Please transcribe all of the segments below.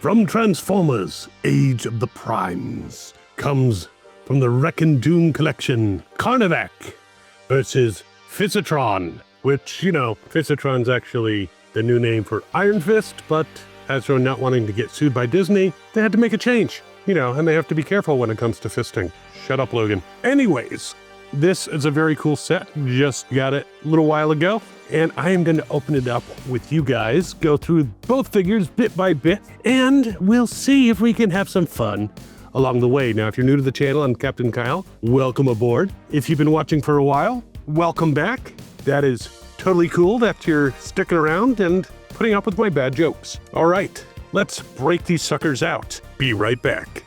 From Transformers, Age of the Primes, comes from the Wreck and Doom collection, Carnivac versus Fisitron, which, Fisitron's actually the new name for Ironfist, but Hasbro not wanting to get sued by Disney, they had to make a change, and they have to be careful when it comes to fisting. Shut up, Logan. Anyways, this is a very cool set. Just got it a little while ago, and I am going to open it up with you guys, go through both figures bit by bit, and we'll see if we can have some fun along the way. Now, if you're new to the channel, I'm Captain Kyle. Welcome aboard. If you've been watching for a while, welcome back. That is totally cool that you're sticking around and putting up with my bad jokes. All right, let's break these suckers out. Be right back.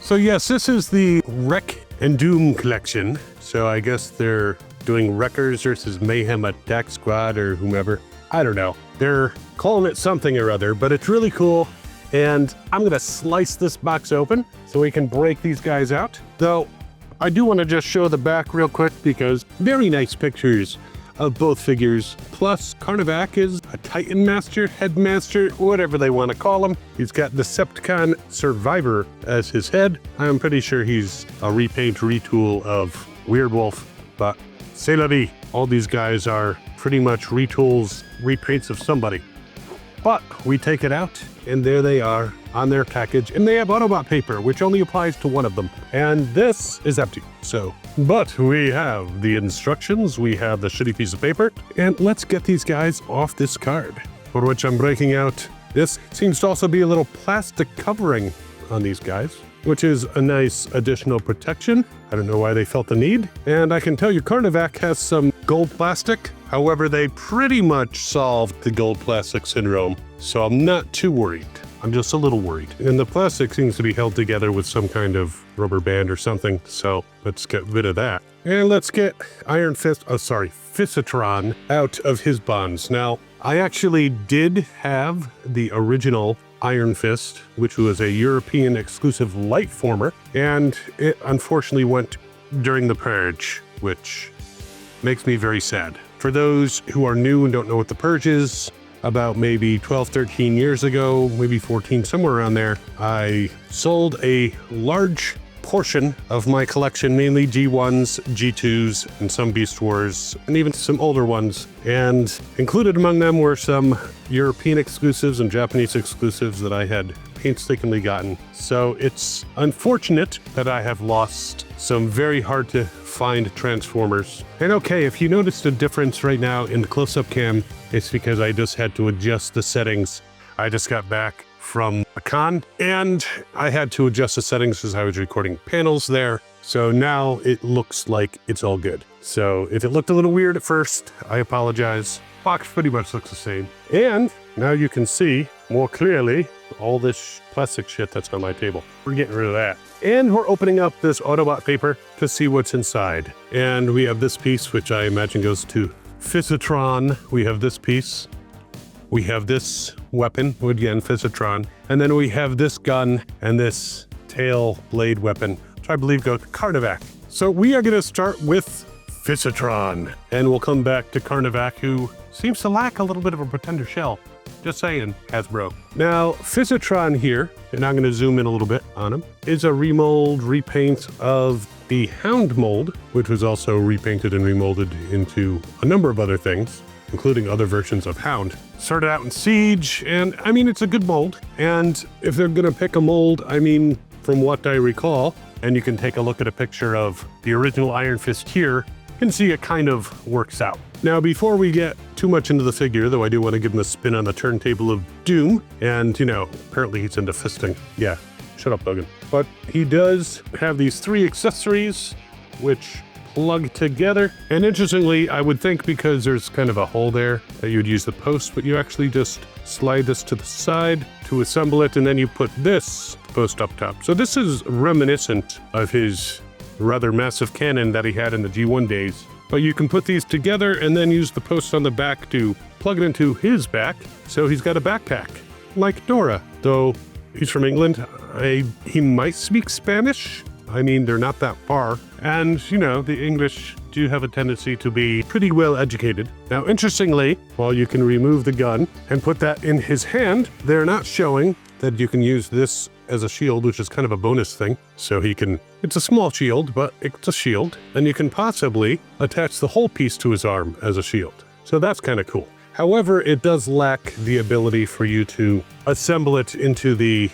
So yes, this is the Wreck and Doom collection. So I guess they're doing Wreckers versus Mayhem Attack Squad or whomever. I don't know. They're calling it something or other, but it's really cool. And I'm gonna slice this box open so we can break these guys out. Though, I do wanna just show the back real quick because very nice pictures of both figures. Plus, Carnivac is a Titan Master, Headmaster, whatever they want to call him. He's got Decepticon Survivor as his head. I'm pretty sure he's a repaint, retool of Weirdwolf, but c'est la vie. All these guys are pretty much retools, repaints of somebody. But we take it out, and there they are on their package, and they have Autobot paper, which only applies to one of them. And this is empty, but we have the instructions, we have the shitty piece of paper, and let's get these guys off this card, for which I'm breaking out. This seems to also be a little plastic covering on these guys, which is a nice additional protection. I don't know why they felt the need. And I can tell you Carnivac has some gold plastic. However, they pretty much solved the gold plastic syndrome, so I'm not too worried. I'm just a little worried. And the plastic seems to be held together with some kind of rubber band or something, so let's get rid of that. And let's get Fisitron out of his bonds. Now, I actually did have the original Ironfist, which was a European exclusive Lightformer, and it unfortunately went during the purge, which makes me very sad. For those who are new and don't know what the purge is, about maybe 12, 13 years ago, maybe 14, somewhere around there, I sold a large portion of my collection, mainly G1s, G2s, and some Beast Wars, and even some older ones. And included among them were some European exclusives and Japanese exclusives that I had painstakingly gotten. So it's unfortunate that I have lost some very hard to find Transformers. And okay, if you noticed a difference right now in the close-up cam, it's because I just had to adjust the settings. I just got back from a con, and I had to adjust the settings as I was recording panels there. So now it looks like it's all good. So if it looked a little weird at first, I apologize. Box pretty much looks the same. And now you can see more clearly all this plastic shit that's on my table. We're getting rid of that. And we're opening up this Autobot paper to see what's inside. And we have this piece, which I imagine goes to Fisitron. We have this piece. We have this weapon, again, Fisitron. And then we have this gun and this tail blade weapon, which I believe go to Carnivac. So we are going to start with Fisitron, and we'll come back to Carnivac, who seems to lack a little bit of a Pretender shell. Just saying, Hasbro. Now, Fisitron here, and I'm going to zoom in a little bit on him, is a remold, repaint of the Hound mold, which was also repainted and remolded into a number of other things, including other versions of Hound. Started out in Siege, and I mean, it's a good mold. And if they're gonna pick a mold, I mean, from what I recall, and you can take a look at a picture of the original Iron Fist here, you can see it kind of works out. Now, before we get too much into the figure, though I do want to give him a spin on the turntable of doom, and apparently he's into fisting. Yeah, shut up, Logan. But he does have these three accessories, which plug together. And interestingly, I would think because there's kind of a hole there that you would use the post, but you actually just slide this to the side to assemble it, and then you put this post up top. So this is reminiscent of his rather massive cannon that he had in the G1 days. But you can put these together and then use the post on the back to plug it into his back. So he's got a backpack, like Dora. Though he's from England, he might speak Spanish. I mean, they're not that far. And, the English do have a tendency to be pretty well educated. Now, interestingly, while you can remove the gun and put that in his hand, they're not showing that you can use this as a shield, which is kind of a bonus thing. So he can, it's a small shield, but it's a shield. And you can possibly attach the whole piece to his arm as a shield. So that's kind of cool. However, it does lack the ability for you to assemble it into the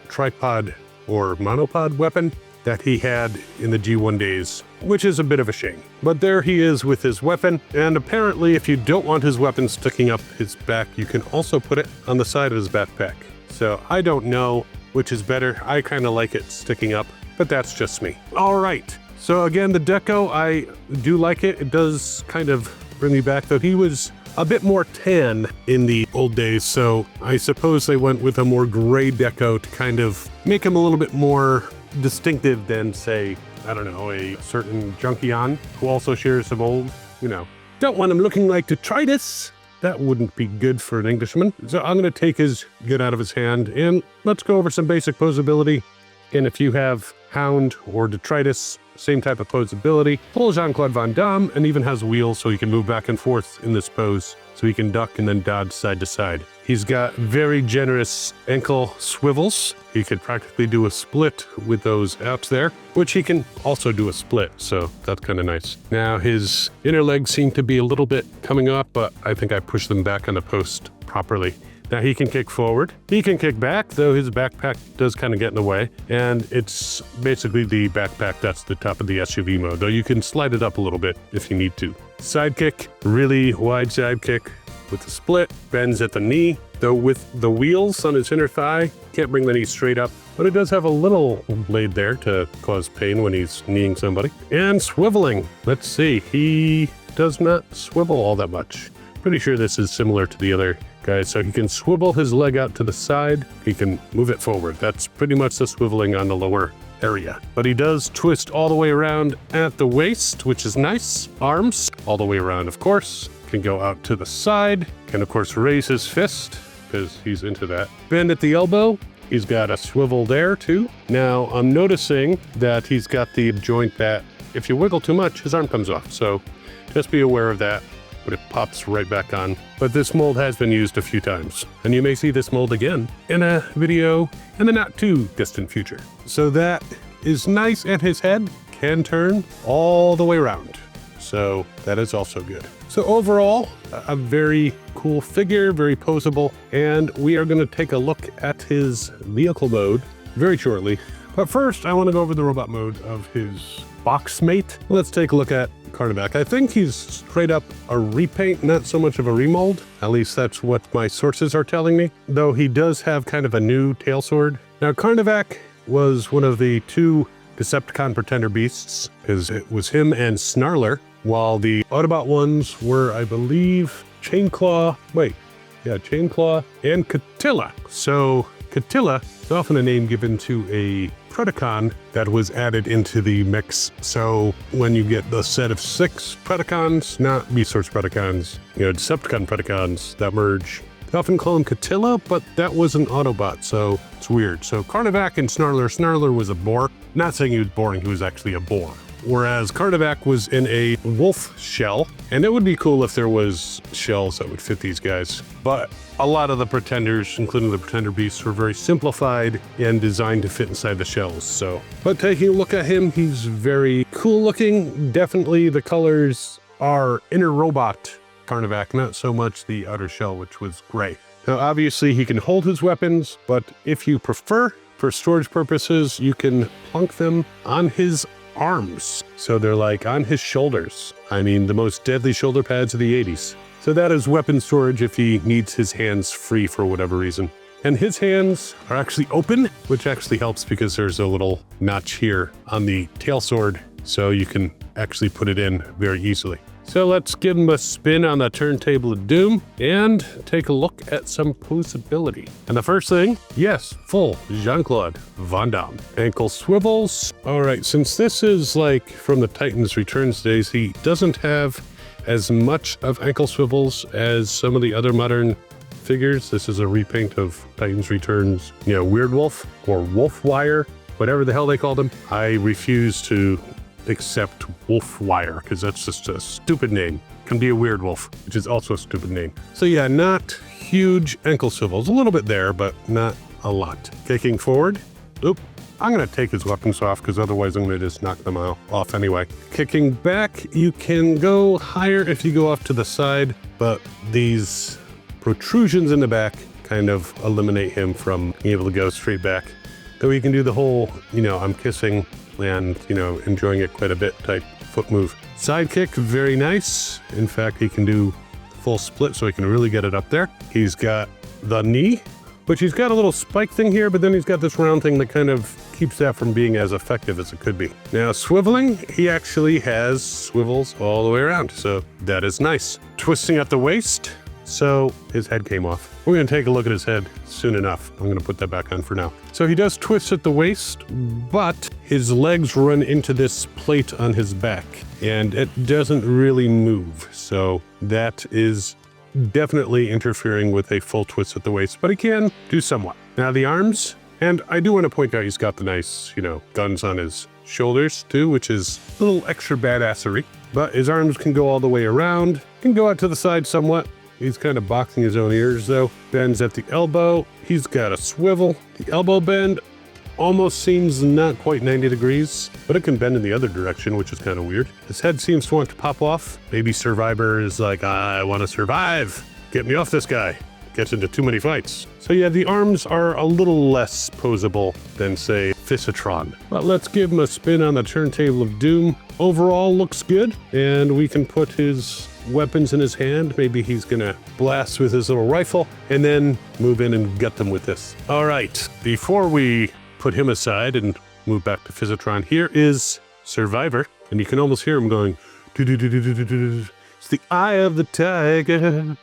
tripod or monopod weapon that he had in the G1 days, which is a bit of a shame. But there he is with his weapon, and apparently if you don't want his weapon sticking up his back, you can also put it on the side of his backpack. So I don't know which is better. I kind of like it sticking up, but that's just me. All right, so again, the deco, I do like it. It does kind of bring me back, though he was a bit more tan in the old days, so I suppose they went with a more gray deco to kind of make him a little bit more distinctive than, say, I don't know, a certain Junkion who also shares some old, don't want him looking like detritus. That wouldn't be good for an Englishman. So I'm going to take his gun out of his hand and let's go over some basic posability. And if you have Hound or detritus, same type of posability. Full Jean-Claude Van Damme, and even has wheels so he can move back and forth in this pose. So he can duck and then dodge side to side. He's got very generous ankle swivels. He could practically do a split with those out there, which he can also do a split, so that's kind of nice. Now his inner legs seem to be a little bit coming up, but I think I pushed them back on the post properly. Now he can kick forward, he can kick back, though his backpack does kind of get in the way, and it's basically the backpack that's the top of the SUV mode, though you can slide it up a little bit if you need to. Sidekick, really wide sidekick with the split, bends at the knee, though with the wheels on his inner thigh, can't bring the knee straight up, but it does have a little blade there to cause pain when he's kneeing somebody. And swiveling, let's see, he does not swivel all that much. Pretty sure this is similar to the other guys, so he can swivel his leg out to the side, he can move it forward. That's pretty much the swiveling on the lower area. But he does twist all the way around at the waist, which is nice. Arms, all the way around, of course. Can go out to the side, can of course raise his fist, because he's into that. Bend at the elbow, he's got a swivel there too. Now I'm noticing that he's got the joint that if you wiggle too much, his arm comes off, so just be aware of that. But it pops right back on. But this mold has been used a few times, and you may see this mold again in a video in the not too distant future. So that is nice, and his head can turn all the way around. So that is also good. So overall, a very cool figure, very posable, and we are going to take a look at his vehicle mode very shortly. But first, I want to go over the robot mode of his box mate. Let's take a look at Carnivac. I think he's straight up a repaint, not so much of a remold. At least that's what my sources are telling me, though he does have kind of a new tail sword. Now, Carnivac was one of the two Decepticon Pretender Beasts, because it was him and Snarler, while the Autobot ones were, I believe, Chainclaw and Catilla. So Catilla is often a name given to a Predacon that was added into the mix. So when you get the set of 6 Predacons, not Resource Predacons, Decepticon Predacons that merge, they often call him Catilla, but that was an Autobot, so it's weird. So Carnivac and Snarler was a boar. Not saying he was boring, he was actually a boar. Whereas Carnivac was in a wolf shell, and it would be cool if there was shells that would fit these guys. But a lot of the Pretenders, including the Pretender Beasts, were very simplified and designed to fit inside the shells. But taking a look at him, he's very cool looking. Definitely the colors are inner robot Carnivac, not so much the outer shell, which was gray. Now obviously he can hold his weapons, but if you prefer, for storage purposes, you can plunk them on his arms. So they're like on his shoulders. I mean, the most deadly shoulder pads of the 80s. So that is weapon storage if he needs his hands free for whatever reason. And his hands are actually open, which actually helps because there's a little notch here on the tail sword, so you can actually put it in very easily. So let's give him a spin on the turntable of doom and take a look at some posability. And the first thing, yes, full Jean-Claude Van Damme. Ankle swivels. All right, since this is like from the Titans Returns days, he doesn't have as much of ankle swivels as some of the other modern figures. This is a repaint of Titans Returns, Weird Wolf or Wolf Wire, whatever the hell they called him. I refuse to accept Wolf Wire, because that's just a stupid name. Can be a Weird Wolf, which is also a stupid name. So yeah, not huge ankle swivels. A little bit there, but not a lot. Kicking forward. Oop. I'm going to take his weapons off because otherwise I'm going to just knock them off anyway. Kicking back, you can go higher if you go off to the side, but these protrusions in the back kind of eliminate him from being able to go straight back. Though he can do the whole, I'm kissing and, enjoying it quite a bit type foot move. Sidekick, very nice. In fact, he can do full split so he can really get it up there. He's got the knee, which he's got a little spike thing here, but then he's got this round thing that kind of keeps that from being as effective as it could be. Now, swiveling, he actually has swivels all the way around, so that is nice. Twisting at the waist, so his head came off. We're going to take a look at his head soon enough. I'm going to put that back on for now. So he does twist at the waist, but his legs run into this plate on his back, and it doesn't really move. So that is definitely interfering with a full twist at the waist, but he can do somewhat. Now the arms, and I do want to point out he's got the nice, guns on his shoulders too, which is a little extra badassery. But his arms can go all the way around, can go out to the side somewhat. He's kind of boxing his own ears though. Bends at the elbow. He's got a swivel. The elbow bend almost seems not quite 90 degrees, but it can bend in the other direction, which is kind of weird. His head seems to want to pop off. Maybe Survivor is like, I want to survive. Get me off this guy. Gets into too many fights. So yeah, the arms are a little less posable than, say, Fisitron. But let's give him a spin on the turntable of doom. Overall, looks good. And we can put his weapons in his hand. Maybe he's gonna blast with his little rifle and then move in and get them with this. All right, before we put him aside and move back to Fisitron, here is Survivor. And you can almost hear him going, "Do-do-do-do-do-do-do. It's the eye of the tiger."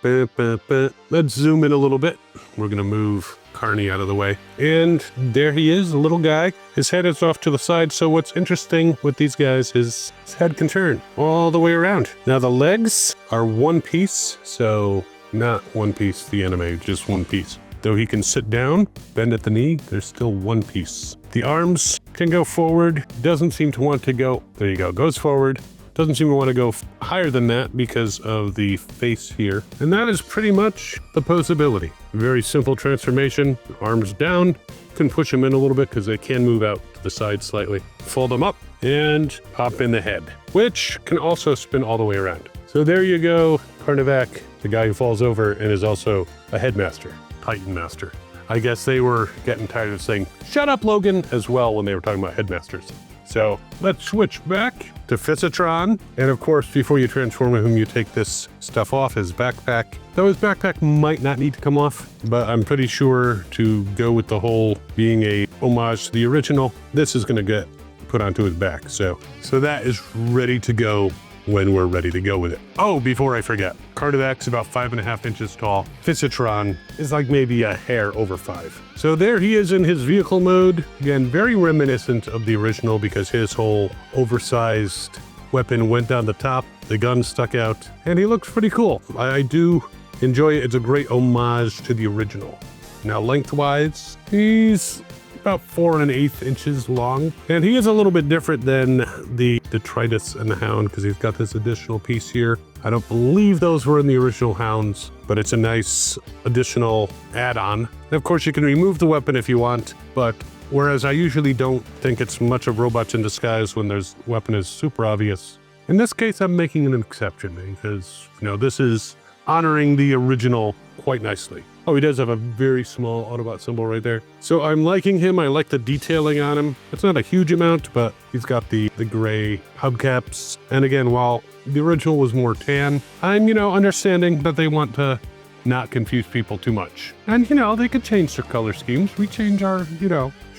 Let's zoom in a little bit. We're gonna move Carney out of the way. And there he is, a little guy. His head is off to the side, so what's interesting with these guys is his head can turn all the way around. Now the legs are one piece, so not one piece, the anime, just one piece. Though he can sit down, bend at the knee, there's still one piece. The arms can go forward, doesn't seem to want to go, there you go, goes forward. Doesn't seem to want to go higher than that because of the face here. And that is pretty much the posability. Very simple transformation. Arms down. Can push them in a little bit because they can move out to the side slightly. Fold them up and pop in the head, which can also spin all the way around. So there you go. Carnivac, the guy who falls over and is also a headmaster, Titan Master. I guess they were getting tired of saying, "Shut up, Logan," as well when they were talking about headmasters. So let's switch back to Fisitron. And of course, before you transform him, you take this stuff off, his backpack. Though his backpack might not need to come off, but I'm pretty sure to go with the whole being a homage to the original, this is gonna get put onto his back. So that is ready to go when we're ready to go with it. Oh, before I forget, Carnivac's about 5.5 inches tall. Fisitron is like maybe a hair over 5. So there he is in his vehicle mode. Again, very reminiscent of the original because his whole oversized weapon went down the top, the gun stuck out, and he looks pretty cool. I do enjoy it. It's a great homage to the original. Now lengthwise, he's about 4 1/8 inches long. And he is a little bit different than the detritus and the hound because he's got this additional piece here. I don't believe those were in the original hounds, but it's a nice additional add-on. And of course, you can remove the weapon if you want, but whereas I usually don't think it's much of robots in disguise when there's weapon is super obvious. In this case, I'm making an exception because, this is honoring the original quite nicely. Oh, he does have a very small Autobot symbol right there. So I'm liking him. I like the detailing on him. It's not a huge amount, but he's got the gray hubcaps. And again, while the original was more tan, I'm, understanding that they want to not confuse people too much. And, they could change their color schemes. We change our,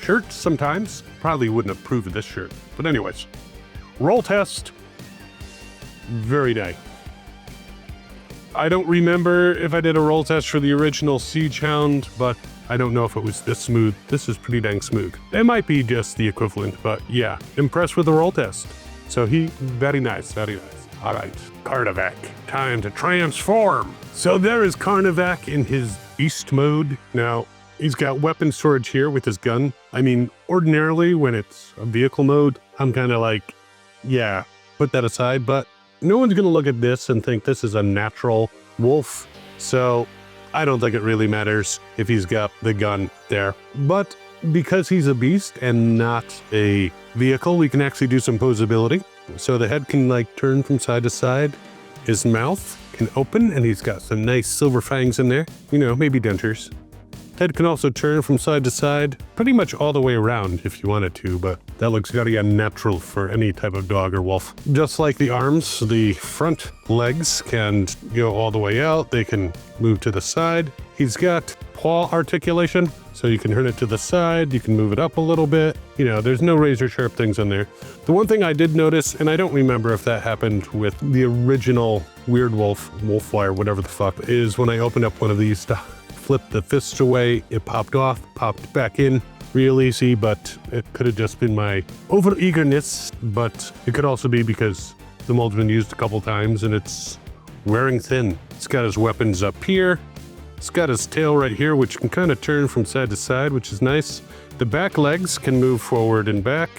shirts sometimes. Probably wouldn't approve of this shirt. But anyways, roll test. Very nice. I don't remember if I did a roll test for the original Siege Hound, but I don't know if it was this smooth. This is pretty dang smooth. It might be just the equivalent, but yeah, impressed with the roll test. So very nice, very nice. All right, Carnivac, time to transform. So there is Carnivac in his beast mode. Now, he's got weapon storage here with his gun. I mean, ordinarily when it's a vehicle mode, I'm kind of like, yeah, put that aside. But no one's going to look at this and think this is a natural wolf. So I don't think it really matters if he's got the gun there. But because he's a beast and not a vehicle, we can actually do some posability. So the head can like turn from side to side. His mouth can open and he's got some nice silver fangs in there. You know, maybe dentures. Head can also turn from side to side, pretty much all the way around if you wanted to, but that looks gotta be unnatural for any type of dog or wolf. Just like the arms, the front legs can go all the way out. They can move to the side. He's got paw articulation, so you can turn it to the side, you can move it up a little bit. You know, there's no razor sharp things on there. The one thing I did notice, and I don't remember if that happened with the original Weird Wolf, Wolfwire, whatever the fuck, is when I opened up one of these to flip the fists away, it popped off, popped back in real easy, but it could have just been my over eagerness, but it could also be because the mold's been used a couple times and it's wearing thin. It's got his weapons up here. It's got his tail right here, which can kind of turn from side to side, which is nice. The back legs can move forward and back,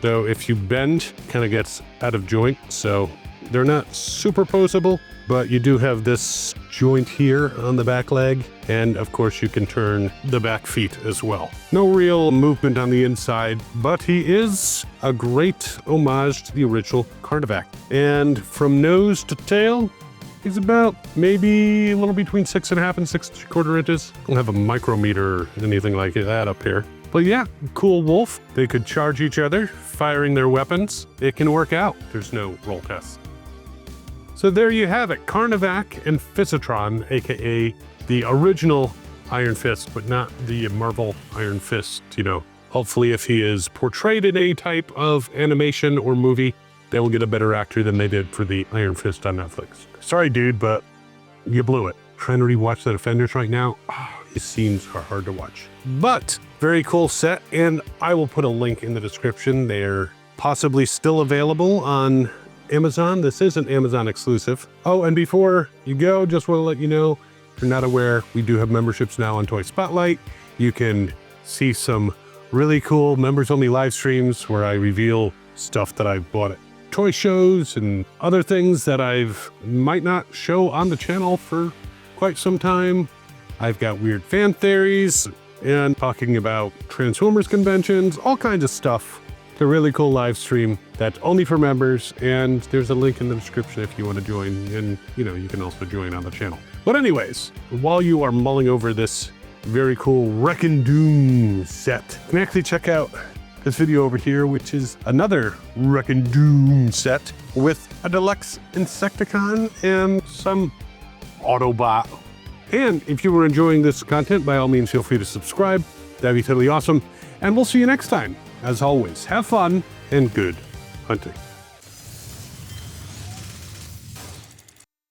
though if you bend, it kind of gets out of joint, so they're not super posable, but you do have this joint here on the back leg, and of course you can turn the back feet as well. No real movement on the inside, but he is a great homage to the original Carnivac. And from nose to tail, he's about maybe a little between 6.5 and 6.75 inches. I don't have a micrometer or anything like that up here. But yeah, cool wolf. They could charge each other, firing their weapons. It can work out. There's no roll test. So there you have it, Carnivac and Fisitron, aka the original Iron Fist, but not the Marvel Iron Fist, you know. Hopefully if he is portrayed in any type of animation or movie, they will get a better actor than they did for the Iron Fist on Netflix. Sorry, dude, but you blew it. Trying to rewatch The Defenders right now, his scenes are hard to watch. But very cool set, and I will put a link in the description. They're possibly still available on Amazon. This is an Amazon exclusive. Oh, and before you go, just want to let you know, if you're not aware, we do have memberships now on Toy Spotlite. You can see some really cool members-only live streams where I reveal stuff that I've bought at toy shows and other things that I've might not show on the channel for quite some time. I've got weird fan theories and talking about Transformers conventions, all kinds of stuff. It's a really cool live stream that's only for members, and there's a link in the description if you want to join, and you know, you can also join on the channel. But anyways, while you are mulling over this very cool Wreck and Doom set, you can actually check out this video over here, which is another Wreck and Doom set with a deluxe Insecticon and some Autobot. And if you were enjoying this content, by all means, feel free to subscribe. That'd be totally awesome. And we'll see you next time. As always, have fun and good hunting.